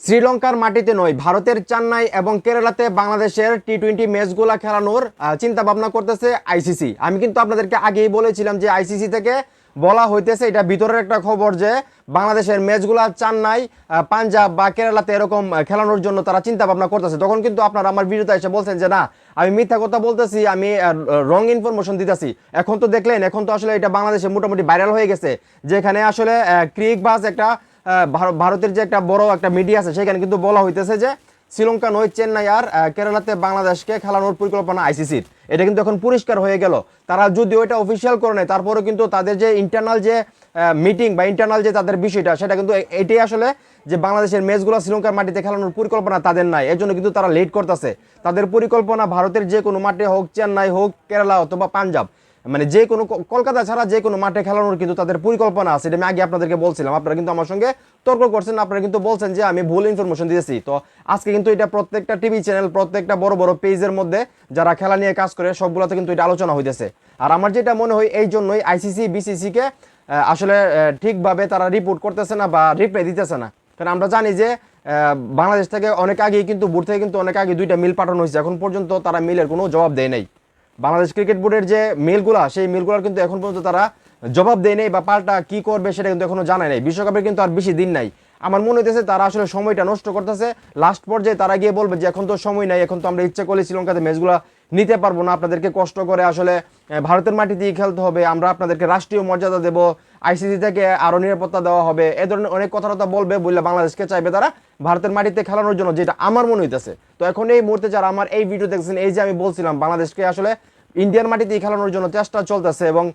শ্রীলঙ্কার মাটিতে নয়, ভারতের চেন্নাই এবং কেরালাতে বাংলাদেশের টি-20 ম্যাচগুলো খেলানোর চিন্তা ভাবনা করতেছে আইসিসি। আমি কিন্তু আপনাদেরকে আগেই বলেছিলাম যে আইসিসি থেকে বলা হইতেছে, এটা ভিতরের একটা খবর, যে বাংলাদেশের ম্যাচগুলো চেন্নাই, পাঞ্জাব বা কেরালাতে এরকম খেলানোর জন্য তারা চিন্তা ভাবনা করতেছে। তখন কিন্তু আপনারা আমার ভিডিওতে এসে বলছেন যে না, আমি মিথ্যা কথা বলতেছি, আমি রং ইনফরমেশন দিতেছি। এখন তো দেখলেন, এখন তো আসলে এটা বাংলাদেশে মোটামুটি ভাইরাল হয়ে গেছে, যেখানে আসলে ক্রিকবাজ একটা ভারতের যে একটা বড় একটা মিডিয়া আছে, সেখানে কিন্তু বলা হইতেছে যে শ্রীলঙ্কা নয়, চেন্নাই আর কেরালাতে বাংলাদেশকে খেলানোর পরিকল্পনা আইসিসির। এটা কিন্তু এখন পরিষ্কার হয়ে গেল। তারা যদিও এটা অফিসিয়াল করে নেয়, তারপরেও কিন্তু তাদের যে ইন্টারনাল যে মিটিং বা ইন্টারনাল যে তাদের বিষয়টা, সেটা কিন্তু এটাই আসলে যে বাংলাদেশের ম্যাচগুলো শ্রীলঙ্কার মাটিতে খেলানোর পরিকল্পনা তাদের নাই। এর জন্য কিন্তু তারা লেট করতেছে। তাদের পরিকল্পনা ভারতের যে কোনো মাঠে হোক, চেন্নাই হোক, কেরালা অথবা পাঞ্জাব, মানে যে কোনো, কলকাতা ছাড়া যে কোনো মাঠে খেলানোর কিন্তু তাদের পরিকল্পনা আছে। এটা আমি আগে আপনাদেরকে বলছিলাম, আপনারা কিন্তু আমার সঙ্গে তর্ক করছেন, আপনারা কিন্তু বলছেন যে আমি ভুল ইনফরমেশন দিয়েছি। তো আজকে কিন্তু এটা প্রত্যেকটা টিভি চ্যানেল, প্রত্যেকটা বড় বড় পেজের মধ্যে যারা খেলা নিয়ে কাজ করে, সবগুলোতে কিন্তু এটা আলোচনা হইতেছে। আর আমার যেটা মনে হয়, এই জন্যই আইসিসি বিসিসিকে আসলে ঠিকভাবে তারা রিপোর্ট করতেছে না বা রিপ্লাই দিতেছে না। কারণ আমরা জানি যে বাংলাদেশ থেকে অনেক আগেই কিন্তু বোর্ড থেকে কিন্তু অনেক আগে 2টা মিল পাঠানো হয়েছে, এখন পর্যন্ত তারা মিলের কোনো জবাব দেয় নাই। বাংলাদেশ ক্রিকেট বোর্ডের যে মিলগুলা, সেই মিলগুলোর কিন্তু এখন পর্যন্ত তারা জবাব দেয় নেই বা পাল্টা কি করবে সেটা কিন্তু এখনো জানায় নাই। বিশ্বকাপের কিন্তু আর বেশি দিন নাই। আমার মনে হইতেছে তারা আসলে সময়টা নষ্ট করতেছে। লাস্ট পর্যায়ে তারা গিয়ে বলবে যে এখন তো সময় নাই, এখন তো আমরা ইচ্ছা করলে শ্রীলঙ্কাতে ম্যাচগুলো নিতে পারবো না, আপনাদেরকে কষ্ট করে আসলে ভারতের মাটিতেই খেলতে হবে, আমরা আপনাদেরকে রাষ্ট্রীয় মর্যাদা দেবো, আইসিসি থেকে আরও নিরাপত্তা দেওয়া হবে, এ ধরনের অনেক কথাবার্তা বলবে, বললে বাংলাদেশকে চাইবে তারা ভারতের মাটিতে খেলানোর জন্য, যেটা আমার মনে হইতেছে। তো এখন এই মুহূর্তে যারা আমার এই ভিডিও দেখছেন, এই যে আমি বলছিলাম বাংলাদেশকে আসলে ইন্ডিয়ান মাটিতেই খেলানোর জন্য চেষ্টা চলতেছে এবং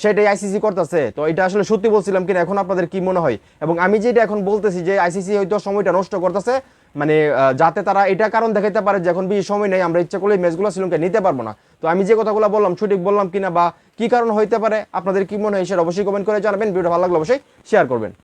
সেটাই আইসিসি করতেছে, তো এটা আসলে সত্যি বলছিলাম কিনা এখন আপনাদের কি মনে হয়? এবং আমি যেটা এখন বলতেছি যে আইসিসি হয়তো সময়টা নষ্ট করতেছে, মানে যাতে তারা এটা কারণ দেখাইতে পারে যে এখন বেশি সময় নেই, আমরা ইচ্ছা করলে ম্যাচগুলো শ্রীলঙ্কায় নিতে পারবো না। তো আমি যে কথাগুলো বললাম সঠিক বললাম কিনা বা কি কারণ হইতে পারে, আপনাদের কি মনে হয় সেটা অবশ্যই কমেন্ট করে জানাবেন। ভিডিও ভালো লাগলে অবশ্যই শেয়ার করবেন।